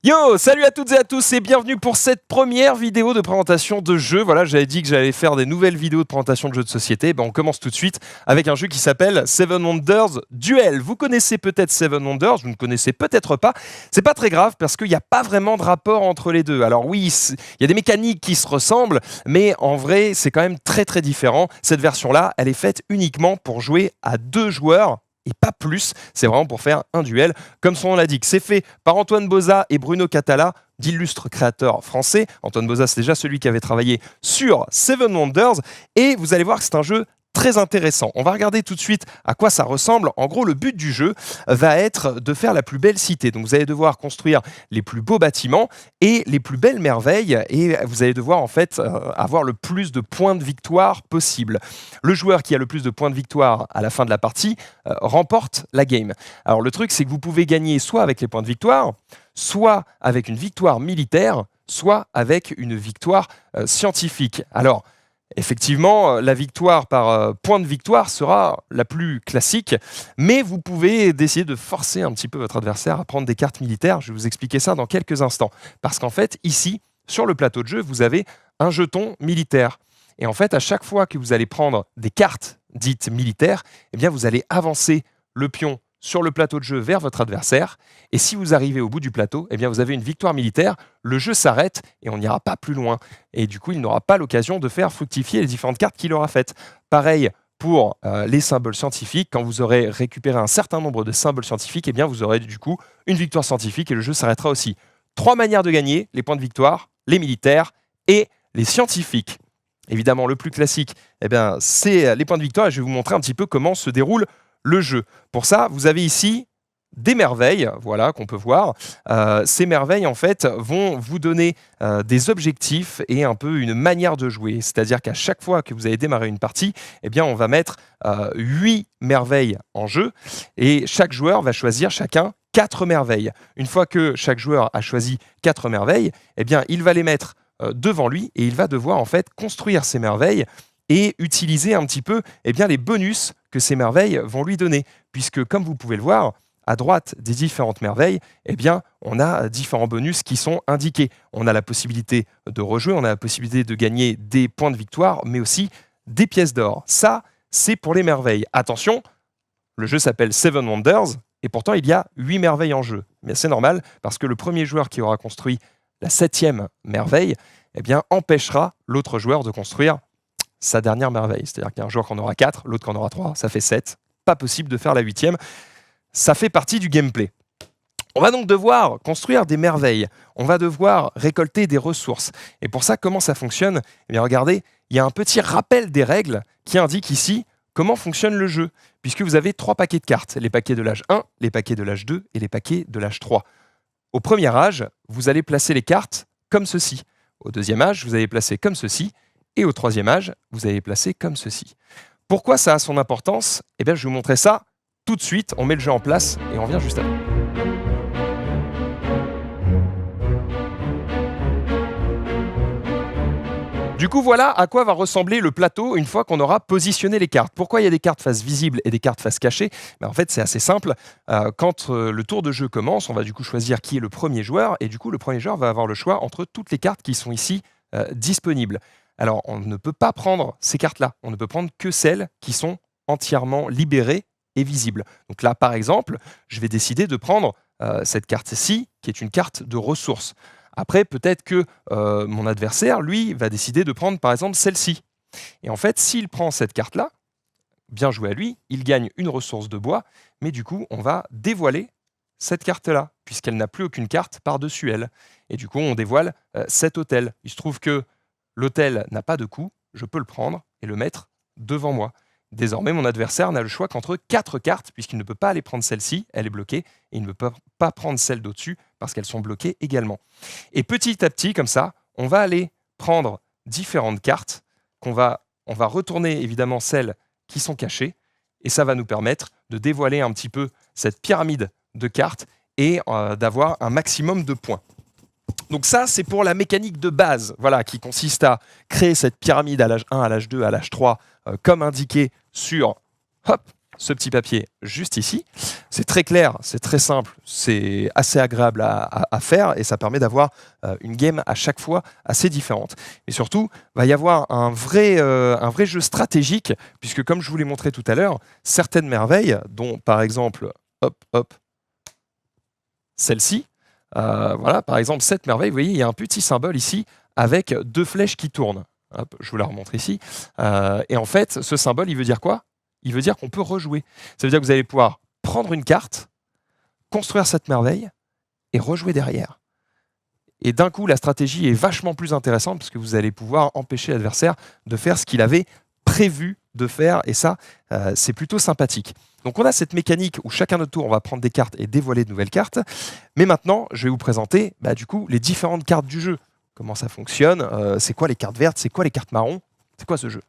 Yo, salut à toutes et à tous et bienvenue pour cette première vidéo de présentation de jeu. Voilà, j'avais dit que j'allais faire des nouvelles vidéos de présentation de jeux de société. On commence tout de suite avec un jeu qui s'appelle Seven Wonders Duel. Vous connaissez peut-être Seven Wonders, vous ne connaissez peut-être pas. C'est pas très grave parce qu'il n'y a pas vraiment de rapport entre les deux. Alors oui, il y a des mécaniques qui se ressemblent, mais en vrai, c'est quand même très très différent. Cette version-là, elle est faite uniquement pour jouer à 2 joueurs. Et pas plus, c'est vraiment pour faire un duel. Comme son nom l'indique, c'est fait par Antoine Boza et Bruno Catala, d'illustres créateurs français. Antoine Boza, c'est déjà celui qui avait travaillé sur Seven Wonders. Et vous allez voir que c'est un jeu très intéressant. On va regarder tout de suite à quoi ça ressemble. En gros, le but du jeu va être de faire la plus belle cité. Donc vous allez devoir construire les plus beaux bâtiments et les plus belles merveilles et vous allez devoir en fait avoir le plus de points de victoire possible. Le joueur qui a le plus de points de victoire à la fin de la partie remporte la game. Alors le truc, c'est que vous pouvez gagner soit avec les points de victoire, soit avec une victoire militaire, soit avec une victoire scientifique. Alors, effectivement, la victoire par point de victoire sera la plus classique, mais vous pouvez essayer de forcer un petit peu votre adversaire à prendre des cartes militaires. Je vais vous expliquer ça dans quelques instants. Parce qu'en fait, ici, sur le plateau de jeu, vous avez un jeton militaire. Et en fait, à chaque fois que vous allez prendre des cartes dites militaires, eh bien, vous allez avancer le pion sur le plateau de jeu vers votre adversaire. Et si vous arrivez au bout du plateau, eh bien vous avez une victoire militaire, le jeu s'arrête et on n'ira pas plus loin. Et du coup, il n'aura pas l'occasion de faire fructifier les différentes cartes qu'il aura faites. Pareil pour les symboles scientifiques. Quand vous aurez récupéré un certain nombre de symboles scientifiques, eh bien vous aurez du coup une victoire scientifique et le jeu s'arrêtera aussi. 3 manières de gagner, les points de victoire, les militaires et les scientifiques. Évidemment, le plus classique, eh bien, c'est les points de victoire et je vais vous montrer un petit peu comment se déroule le jeu. Pour ça, vous avez ici des merveilles, voilà, qu'on peut voir. Ces merveilles, en fait, vont vous donner des objectifs et un peu une manière de jouer. C'est-à-dire qu'à chaque fois que vous allez démarrer une partie, eh bien, on va mettre 8 merveilles en jeu et chaque joueur va choisir chacun 4 merveilles. Une fois que chaque joueur a choisi 4 merveilles, eh bien, il va les mettre devant lui et il va devoir, en fait, construire ces merveilles et utiliser un petit peu les bonus que ces merveilles vont lui donner. Puisque, comme vous pouvez le voir, à droite des différentes merveilles, on a différents bonus qui sont indiqués. On a la possibilité de rejouer, on a la possibilité de gagner des points de victoire, mais aussi des pièces d'or. Ça, c'est pour les merveilles. Attention, le jeu s'appelle Seven Wonders, et pourtant il y a 8 merveilles en jeu. Mais c'est normal, parce que le premier joueur qui aura construit la 7e merveille, empêchera l'autre joueur de construire sa dernière merveille. C'est-à-dire qu'il y a un joueur qui en aura 4, l'autre qui en aura 3, ça fait 7. Pas possible de faire la 8e. Ça fait partie du gameplay. On va donc devoir construire des merveilles. On va devoir récolter des ressources. Et pour ça, comment ça fonctionne ? Eh bien, regardez, il y a un petit rappel des règles qui indique ici comment fonctionne le jeu. Puisque vous avez 3 paquets de cartes. Les paquets de l'âge 1, les paquets de l'âge 2 et les paquets de l'âge 3. Au premier âge, vous allez placer les cartes comme ceci. Au deuxième âge, vous allez placer comme ceci. Et au troisième âge, vous allez placer comme ceci. Pourquoi ça a son importance ? Eh bien, je vais vous montrer ça tout de suite. On met le jeu en place et on revient juste après. Du coup, voilà à quoi va ressembler le plateau une fois qu'on aura positionné les cartes. Pourquoi il y a des cartes face visible et des cartes face cachée ? En fait, c'est assez simple. Quand le tour de jeu commence, on va du coup choisir qui est le premier joueur. Et du coup, le premier joueur va avoir le choix entre toutes les cartes qui sont ici disponibles. Alors, on ne peut pas prendre ces cartes-là. On ne peut prendre que celles qui sont entièrement libérées et visibles. Donc là, par exemple, je vais décider de prendre cette carte-ci, qui est une carte de ressources. Après, peut-être que mon adversaire, lui, va décider de prendre, par exemple, celle-ci. Et en fait, s'il prend cette carte-là, bien joué à lui, il gagne une ressource de bois, mais du coup, on va dévoiler cette carte-là, puisqu'elle n'a plus aucune carte par-dessus elle. Et du coup, on dévoile cet hôtel. Il se trouve que l'hôtel n'a pas de coût, je peux le prendre et le mettre devant moi. Désormais, mon adversaire n'a le choix qu'entre 4 cartes, puisqu'il ne peut pas aller prendre celle-ci, elle est bloquée, et il ne peut pas prendre celle d'au-dessus, parce qu'elles sont bloquées également. Et petit à petit, comme ça, on va aller prendre différentes cartes, on va retourner évidemment celles qui sont cachées, et ça va nous permettre de dévoiler un petit peu cette pyramide de cartes, et d'avoir un maximum de points. Donc ça, c'est pour la mécanique de base, voilà, qui consiste à créer cette pyramide à l'âge 1, à l'âge 2, à l'âge 3, comme indiqué sur ce petit papier juste ici. C'est très clair, c'est très simple, c'est assez agréable à faire et ça permet d'avoir une game à chaque fois assez différente. Et surtout, il va y avoir un vrai jeu stratégique, puisque comme je vous l'ai montré tout à l'heure, certaines merveilles, dont par exemple, celle-ci, voilà, par exemple cette merveille, vous voyez, il y a un petit symbole ici avec 2 flèches qui tournent. Hop, je vous la remontre ici. Et en fait, ce symbole, il veut dire quoi? Il veut dire qu'on peut rejouer. Ça veut dire que vous allez pouvoir prendre une carte, construire cette merveille et rejouer derrière. Et d'un coup, la stratégie est vachement plus intéressante parce que vous allez pouvoir empêcher l'adversaire de faire ce qu'il avait prévu de faire. Et ça, c'est plutôt sympathique. Donc on a cette mécanique où chacun notre tour, on va prendre des cartes et dévoiler de nouvelles cartes. Mais maintenant, je vais vous présenter du coup, les différentes cartes du jeu. Comment ça fonctionne, c'est quoi les cartes vertes, c'est quoi les cartes marron, c'est quoi ce jeu?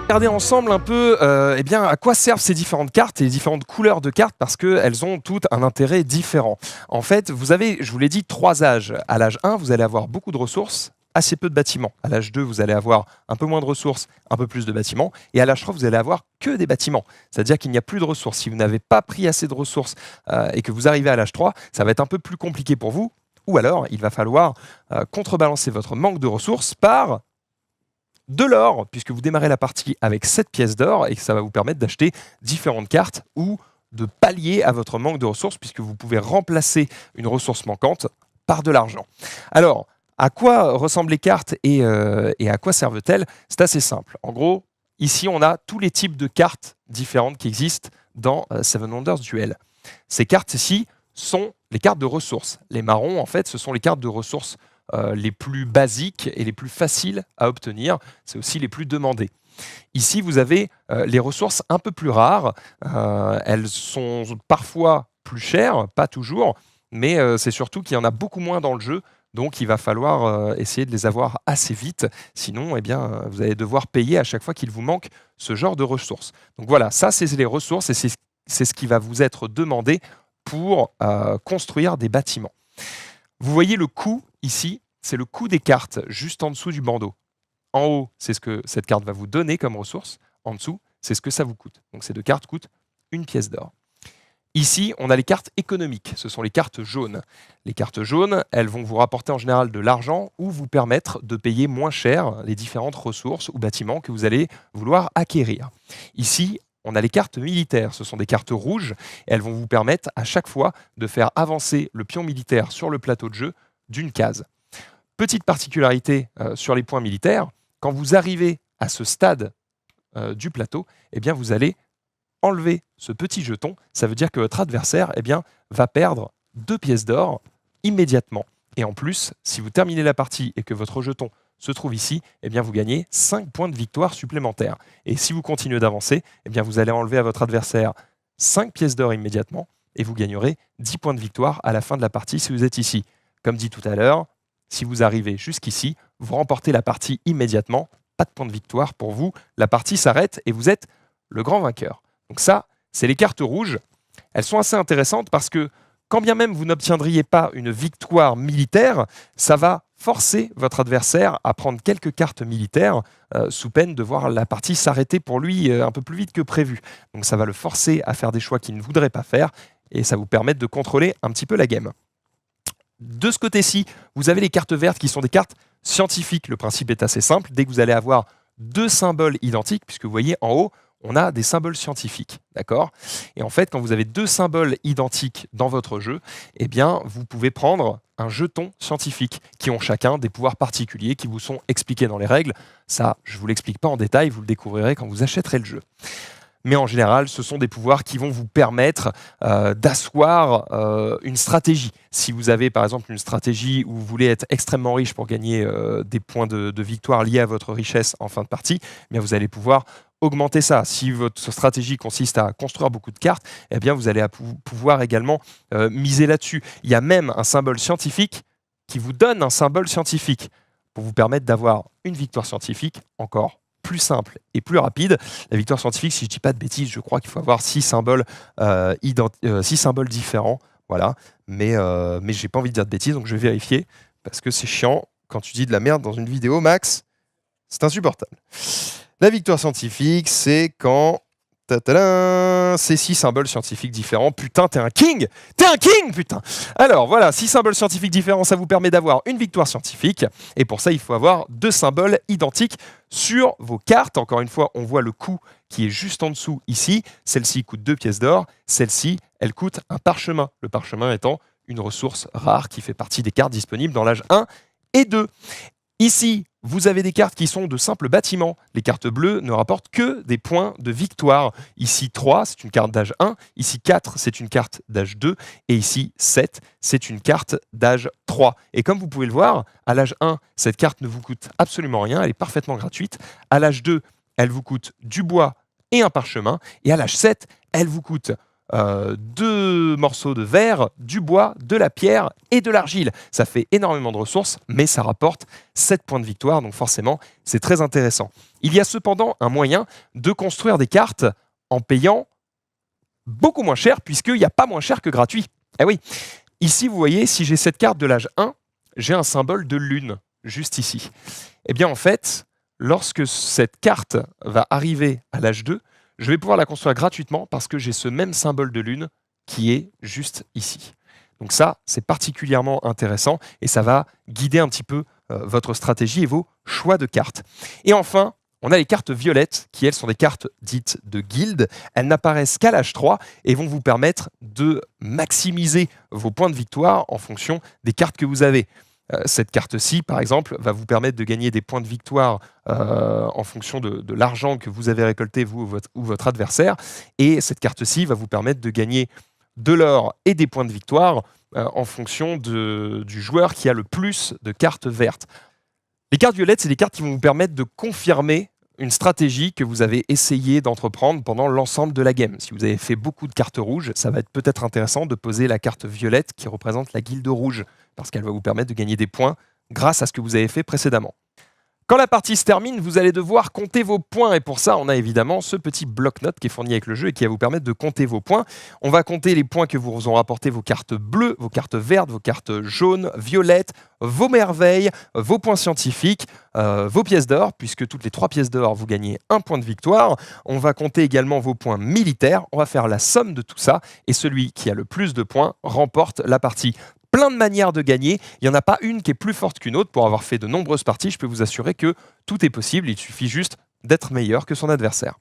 Regardez ensemble un peu eh bien, à quoi servent ces différentes cartes et les différentes couleurs de cartes parce qu'elles ont toutes un intérêt différent. En fait, vous avez, je vous l'ai dit, 3 âges. À l'âge 1, vous allez avoir beaucoup de ressources, assez peu de bâtiments. À l'âge 2, vous allez avoir un peu moins de ressources, un peu plus de bâtiments. Et à l'âge 3, vous allez avoir que des bâtiments. C'est-à-dire qu'il n'y a plus de ressources. Si vous n'avez pas pris assez de ressources et que vous arrivez à l'âge 3, ça va être un peu plus compliqué pour vous. Ou alors, il va falloir contrebalancer votre manque de ressources par de l'or, puisque vous démarrez la partie avec 7 pièces d'or et que ça va vous permettre d'acheter différentes cartes ou de pallier à votre manque de ressources, puisque vous pouvez remplacer une ressource manquante par de l'argent. Alors, à quoi ressemblent les cartes et à quoi servent-elles? C'est assez simple. En gros, ici, on a tous les types de cartes différentes qui existent dans Seven Wonders Duel. Ces cartes ici sont les cartes de ressources. Les marrons, en fait, ce sont les cartes de ressources les plus basiques et les plus faciles à obtenir. C'est aussi les plus demandées. Ici, vous avez les ressources un peu plus rares. Elles sont parfois plus chères, pas toujours, mais c'est surtout qu'il y en a beaucoup moins dans le jeu. Donc, il va falloir essayer de les avoir assez vite. Sinon, eh bien, vous allez devoir payer à chaque fois qu'il vous manque ce genre de ressources. Donc voilà, ça, c'est les ressources et c'est ce qui va vous être demandé pour construire des bâtiments. Vous voyez le coût ici, c'est le coût des cartes juste en dessous du bandeau. En haut, c'est ce que cette carte va vous donner comme ressource. En dessous, c'est ce que ça vous coûte. Donc ces 2 cartes coûtent 1 pièce d'or. Ici, on a les cartes économiques. Ce sont les cartes jaunes. Les cartes jaunes, elles vont vous rapporter en général de l'argent ou vous permettre de payer moins cher les différentes ressources ou bâtiments que vous allez vouloir acquérir. Ici, on a les cartes militaires. Ce sont des cartes rouges. Et elles vont vous permettre à chaque fois de faire avancer le pion militaire sur le plateau de jeu d'une case. Petite particularité sur les points militaires, quand vous arrivez à ce stade du plateau, eh bien, vous allez enlever ce petit jeton. Ça veut dire que votre adversaire eh bien, va perdre 2 pièces d'or immédiatement. Et en plus, si vous terminez la partie et que votre jeton se trouve ici, eh bien, vous gagnez 5 points de victoire supplémentaires. Et si vous continuez d'avancer, eh bien, vous allez enlever à votre adversaire 5 pièces d'or immédiatement et vous gagnerez 10 points de victoire à la fin de la partie si vous êtes ici. Comme dit tout à l'heure, si vous arrivez jusqu'ici, vous remportez la partie immédiatement. Pas de points de victoire pour vous. La partie s'arrête et vous êtes le grand vainqueur. Donc ça, c'est les cartes rouges. Elles sont assez intéressantes parce que quand bien même vous n'obtiendriez pas une victoire militaire, ça va forcer votre adversaire à prendre quelques cartes militaires sous peine de voir la partie s'arrêter pour lui un peu plus vite que prévu. Donc ça va le forcer à faire des choix qu'il ne voudrait pas faire et ça vous permet de contrôler un petit peu la game. De ce côté-ci, vous avez les cartes vertes qui sont des cartes scientifiques. Le principe est assez simple. Dès que vous allez avoir 2 symboles identiques, puisque vous voyez en haut, on a des symboles scientifiques, d'accord? Et en fait, quand vous avez 2 symboles identiques dans votre jeu, eh bien, vous pouvez prendre un jeton scientifique qui ont chacun des pouvoirs particuliers qui vous sont expliqués dans les règles. Ça, je ne vous l'explique pas en détail, vous le découvrirez quand vous achèterez le jeu. Mais en général, ce sont des pouvoirs qui vont vous permettre d'asseoir une stratégie. Si vous avez par exemple une stratégie où vous voulez être extrêmement riche pour gagner des points de victoire liés à votre richesse en fin de partie, eh bien vous allez pouvoir augmenter ça. Si votre stratégie consiste à construire beaucoup de cartes, eh bien vous allez pouvoir également miser là-dessus. Il y a même un symbole scientifique qui vous donne un symbole scientifique pour vous permettre d'avoir une victoire scientifique encore plus simple et plus rapide. La victoire scientifique, si je ne dis pas de bêtises, je crois qu'il faut avoir 6 symboles, 6 symboles différents. Voilà. Mais j'ai pas envie de dire de bêtises, donc je vais vérifier. Parce que c'est chiant quand tu dis de la merde dans une vidéo, Max. C'est insupportable. La victoire scientifique, c'est quand... C'est 6 symboles scientifiques différents. Putain, t'es un king! T'es un king, putain! Alors voilà, 6 symboles scientifiques différents, ça vous permet d'avoir une victoire scientifique. Et pour ça, il faut avoir 2 symboles identiques sur vos cartes. Encore une fois, on voit le coût qui est juste en dessous ici. Celle-ci coûte 2 pièces d'or. Celle-ci, elle coûte un parchemin. Le parchemin étant une ressource rare qui fait partie des cartes disponibles dans l'âge 1 et 2. Ici, vous avez des cartes qui sont de simples bâtiments. Les cartes bleues ne rapportent que des points de victoire. Ici 3, c'est une carte d'âge 1. Ici 4, c'est une carte d'âge 2. Et ici 7, c'est une carte d'âge 3. Et comme vous pouvez le voir, à l'âge 1, cette carte ne vous coûte absolument rien. Elle est parfaitement gratuite. À l'âge 2, elle vous coûte du bois et un parchemin. Et à l'âge 7, elle vous coûte 2 morceaux de verre, du bois, de la pierre et de l'argile. Ça fait énormément de ressources, mais ça rapporte 7 points de victoire, donc forcément, c'est très intéressant. Il y a cependant un moyen de construire des cartes en payant beaucoup moins cher, puisqu'il n'y a pas moins cher que gratuit. Eh oui, ici, vous voyez, si j'ai cette carte de l'âge 1, j'ai un symbole de lune, juste ici. Eh bien, en fait, lorsque cette carte va arriver à l'âge 2, je vais pouvoir la construire gratuitement parce que j'ai ce même symbole de lune qui est juste ici. Donc ça, c'est particulièrement intéressant et ça va guider un petit peu votre stratégie et vos choix de cartes. Et enfin, on a les cartes violettes qui, elles, sont des cartes dites de guilde. Elles n'apparaissent qu'à l'âge 3 et vont vous permettre de maximiser vos points de victoire en fonction des cartes que vous avez. Cette carte-ci, par exemple, va vous permettre de gagner des points de victoire en fonction de l'argent que vous avez récolté, vous ou votre adversaire. Et cette carte-ci va vous permettre de gagner de l'or et des points de victoire en fonction du joueur qui a le plus de cartes vertes. Les cartes violettes, c'est des cartes qui vont vous permettre de confirmer une stratégie que vous avez essayé d'entreprendre pendant l'ensemble de la game. Si vous avez fait beaucoup de cartes rouges, ça va être peut-être intéressant de poser la carte violette qui représente la guilde rouge, parce qu'elle va vous permettre de gagner des points grâce à ce que vous avez fait précédemment. Quand la partie se termine, vous allez devoir compter vos points. Et pour ça, on a évidemment ce petit bloc-notes qui est fourni avec le jeu et qui va vous permettre de compter vos points. On va compter les points que vous ont rapporté vos cartes bleues, vos cartes vertes, vos cartes jaunes, violettes, vos merveilles, vos points scientifiques, vos pièces d'or, puisque toutes les 3 pièces d'or, vous gagnez un point de victoire. On va compter également vos points militaires. On va faire la somme de tout ça. Et celui qui a le plus de points remporte la partie. Plein de manières de gagner. Il n'y en a pas une qui est plus forte qu'une autre. Pour avoir fait de nombreuses parties, je peux vous assurer que tout est possible. Il suffit juste d'être meilleur que son adversaire.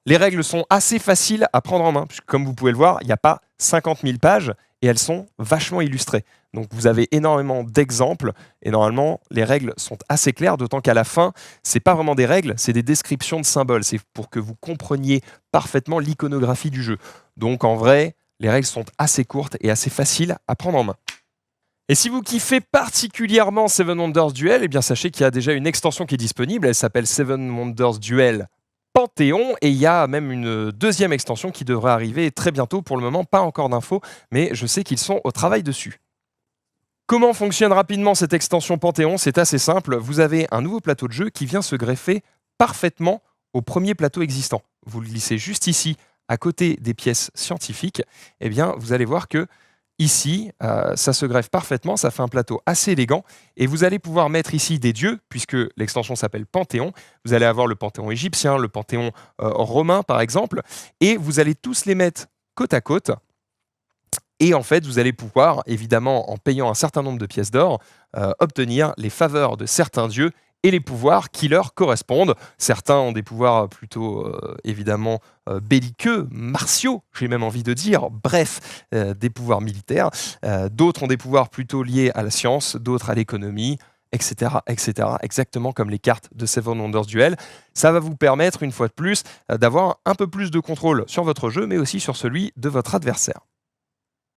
Les règles sont assez faciles à prendre en main, puisque comme vous pouvez le voir, il n'y a pas 50 000 pages et elles sont vachement illustrées. Donc vous avez énormément d'exemples et normalement, les règles sont assez claires, d'autant qu'à la fin, ce n'est pas vraiment des règles, c'est des descriptions de symboles. C'est pour que vous compreniez parfaitement l'iconographie du jeu. Donc en vrai, les règles sont assez courtes et assez faciles à prendre en main. Et si vous kiffez particulièrement Seven Wonders Duel, eh bien sachez qu'il y a déjà une extension qui est disponible. Elle s'appelle Seven Wonders Duel Panthéon. Et il y a même une deuxième extension qui devrait arriver très bientôt. Pour le moment, pas encore d'infos, mais je sais qu'ils sont au travail dessus. Comment fonctionne rapidement cette extension Panthéon? C'est assez simple. Vous avez un nouveau plateau de jeu qui vient se greffer parfaitement au premier plateau existant. Vous le glissez juste ici, à côté des pièces scientifiques, eh bien, vous allez voir que ici, ça se greffe parfaitement, ça fait un plateau assez élégant, et vous allez pouvoir mettre ici des dieux, puisque l'extension s'appelle Panthéon. Vous allez avoir le Panthéon égyptien, le Panthéon romain, par exemple, et vous allez tous les mettre côte à côte. Et en fait, vous allez pouvoir, évidemment, en payant un certain nombre de pièces d'or, obtenir les faveurs de certains dieux et les pouvoirs qui leur correspondent. Certains ont des pouvoirs plutôt, évidemment, belliqueux, martiaux, j'ai même envie de dire, bref, des pouvoirs militaires. D'autres ont des pouvoirs plutôt liés à la science, d'autres à l'économie, etc., etc., exactement comme les cartes de Seven Wonders Duel. Ça va vous permettre, une fois de plus, d'avoir un peu plus de contrôle sur votre jeu, mais aussi sur celui de votre adversaire.